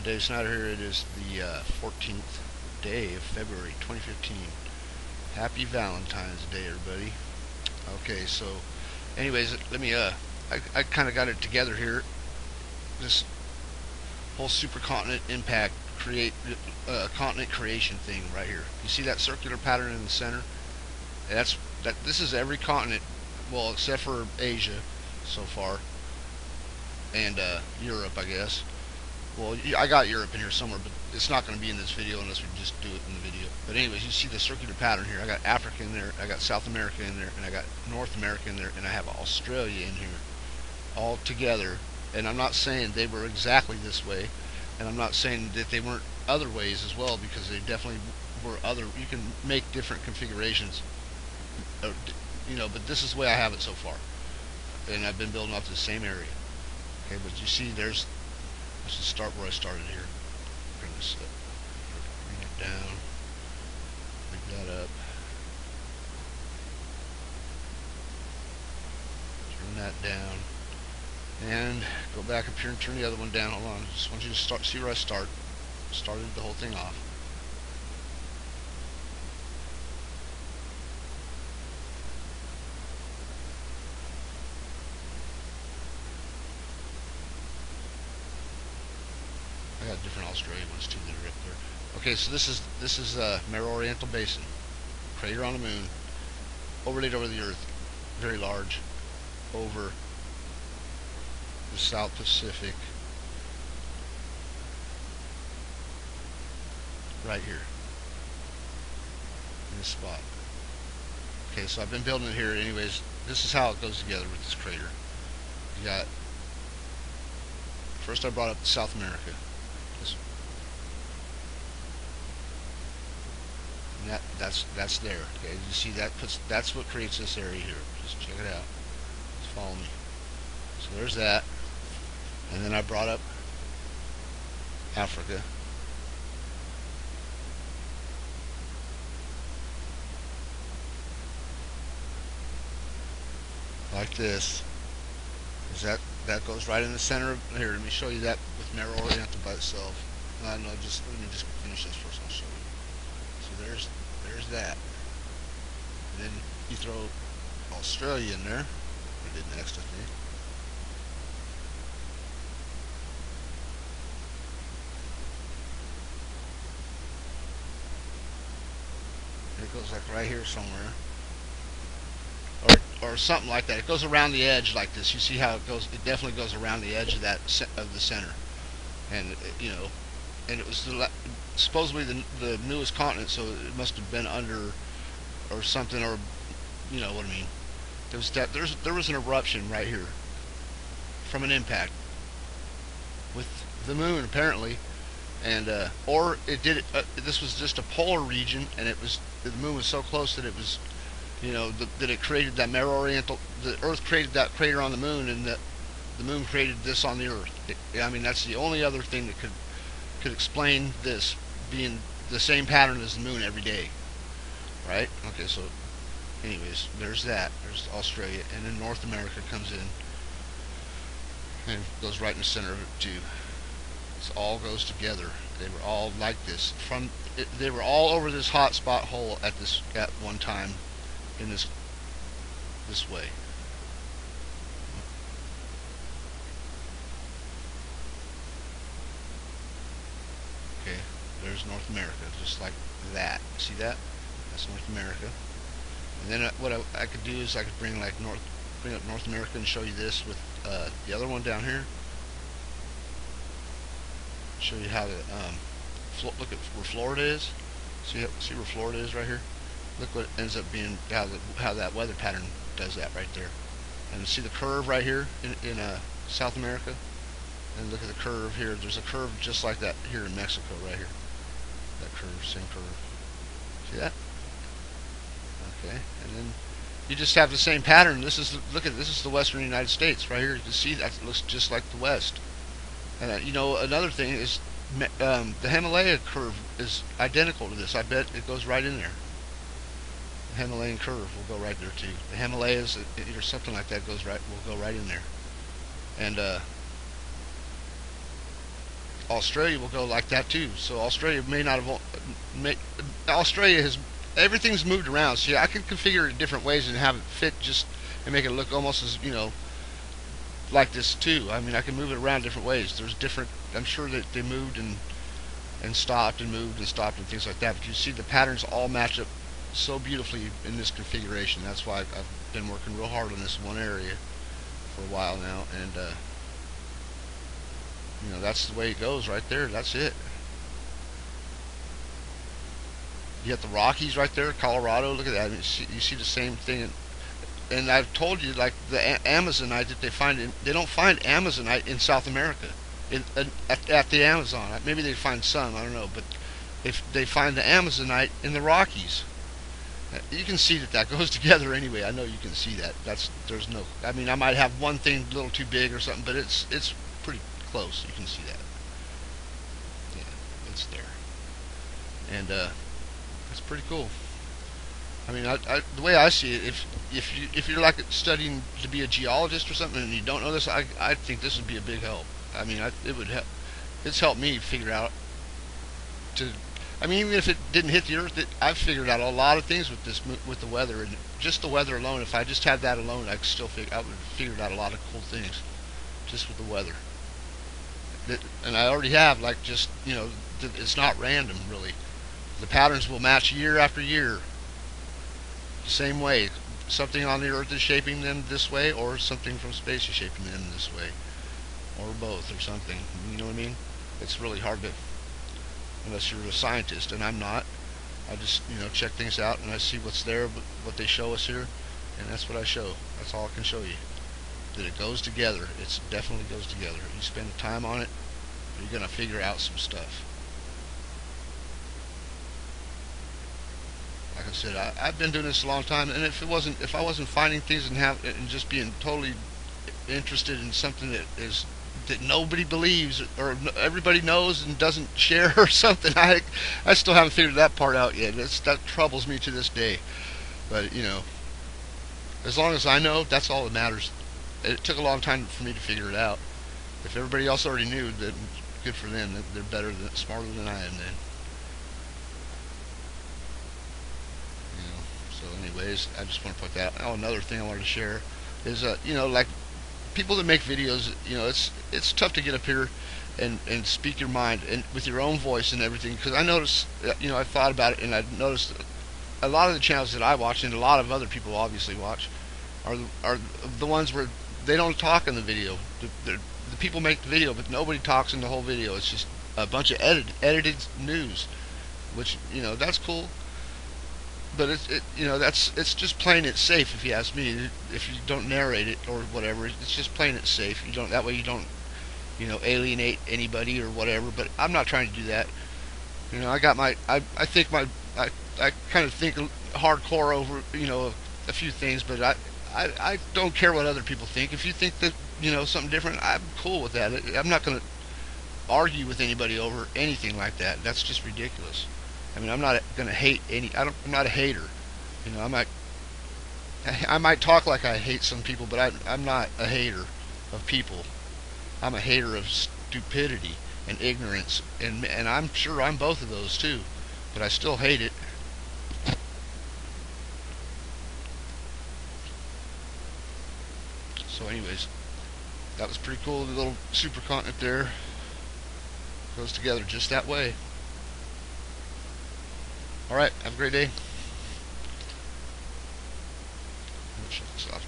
Dave Snyder here. It is the 14th day of February 2015. Happy Valentine's Day, everybody. Okay, so anyways, let me I kind of got it together here. This whole supercontinent impact continent creation thing right here. You see that circular pattern in the center? This is every continent, well, except for Asia so far, and Europe, I guess. Well, I got Europe in here somewhere, but it's not going to be in this video unless we just do it in the video. But anyways, you see the circular pattern here. I got Africa in there, I got South America in there, and I got North America in there, and I have Australia in here, all together. And I'm not saying they were exactly this way, and I'm not saying that they weren't other ways as well, because they definitely were other. You can make different configurations, but this is the way I have it so far, and I've been building up to the same area. Okay, but you see, let's just start where I started here. Bring this up, bring it down, bring that up, turn that down, and go back up here and turn the other one down. Hold on, just want you to see where I started the whole thing off. I got different Australian ones too that are up there. Okay, so this is Mare Oriental Basin, crater on the moon, overlaid over the Earth, very large, over the South Pacific, right here, in this spot. Okay, so I've been building it here. Anyways, this is how it goes together with this crater. You got, first I brought up South America. That's there. Okay, you see that's what creates this area here. Just check it out. Just follow me. So there's that, and then I brought up Africa. Like this. Is that goes right in the center of here. Let me show you that with Mare Oriental by itself. No, let me just finish this first. I'll show you. So there's that. And then you throw Australia in there. I did next, I think. It goes like right here somewhere, or something like that. It goes around the edge like this. You see how it goes? It definitely goes around the edge of the center, and and it was supposedly the newest continent, so it must have been under or something, or you know what I mean. There was an eruption right here from an impact with the moon apparently, and or it did. This was just a polar region, and the moon was so close that it was, that it created that Mare Oriental. The Earth created that crater on the moon, and the moon created this on the Earth. I mean, that's the only other thing that could explain this being the same pattern as the moon every day, right? Okay, so anyways, there's that. There's Australia, and then North America comes in and goes right in the center of it too. It all goes together. They were all like this. They were all over this hot spot hole at one time in this way. Okay, there's North America, just like that. See that? That's North America. And then what I could do is I could bring up North America and show you this with the other one down here. Show you how look at where Florida is. See where Florida is right here. Look what it ends up being. How that weather pattern does that right there. And see the curve right here in South America. And look at the curve here. There's a curve just like that here in Mexico right here. That curve, same curve. See that? Okay, and then you just have the same pattern. This is the western United States right here. You can see that it looks just like the west. And another thing is the Himalaya curve is identical to this. I bet it goes right in there. The Himalayan curve will go right there too. The Himalayas or something like that will go right in there. And Australia will go like that too. So Australia may not have. Australia has everything's moved around. So yeah, I can configure it in different ways and have it fit just and make it look almost as like this too. I mean, I can move it around different ways. There's different. I'm sure that they moved and stopped and moved and stopped and things like that. But you see the patterns all match up so beautifully in this configuration. That's why I've been working real hard on this one area for a while now, and that's the way it goes right there. That's it. You got the Rockies right there, Colorado. Look at that. You see the same thing. And I've told you, like the Amazonite that they find, they don't find Amazonite in South America, at the Amazon. Maybe they find some, I don't know, but if they find the Amazonite in the Rockies, you can see that goes together anyway. I know you can see that. There's no. I mean, I might have one thing a little too big or something, but it's pretty close. You can see that. Yeah, it's there, and it's pretty cool. I mean, the way I see it, if you're like studying to be a geologist or something and you don't know this, I think this would be a big help. I mean, it would help. It's helped me figure out to. I mean, even if it didn't hit the Earth, I've figured out a lot of things with the weather, and just the weather alone. If I just had that alone, I would have figured out a lot of cool things just with the weather. And I already have, like, just it's not random really. The patterns will match year after year. Same way, something on the Earth is shaping them this way, or something from space is shaping them this way, or both, or something. You know what I mean? It's really hard to, unless you're a scientist, and I'm not. I just check things out and I see what's there, what they show us here, and that's what I show. That's all I can show you. That it goes together. It definitely goes together. You spend the time on it, you're gonna figure out some stuff. Like I said, I've been doing this a long time, and if I wasn't finding things and just being totally interested in something that nobody believes or everybody knows and doesn't share or something, I still haven't figured that part out yet. That troubles me to this day. But as long as I know, that's all that matters. It took a long time for me to figure it out. If everybody else already knew, then good for them. They're smarter than I am then. So anyways, I just want to put that. Oh, another thing I wanted to share is like people that make videos, it's tough to get up here and speak your mind and with your own voice and everything, because I noticed, I thought about it, and I noticed a lot of the channels that I watch and a lot of other people obviously watch are the ones where they don't talk in the video. The people make the video, but nobody talks in the whole video. It's just a bunch of edited news, which that's cool. But it's just playing it safe, if you ask me. If you don't narrate it or whatever, it's just playing it safe. That way you don't alienate anybody or whatever. But I'm not trying to do that. I got I kind of think hardcore over a few things, but I don't care what other people think. If you think that something different, I'm cool with that. I'm not going to argue with anybody over anything like that. That's just ridiculous. I mean, I'm not going to hate I'm not a hater. I might talk like I hate some people, but I'm not a hater of people. I'm a hater of stupidity and ignorance, and I'm sure I'm both of those too, but I still hate it. So anyways, that was pretty cool. The little supercontinent there goes together just that way. Alright, have a great day. Shut this off.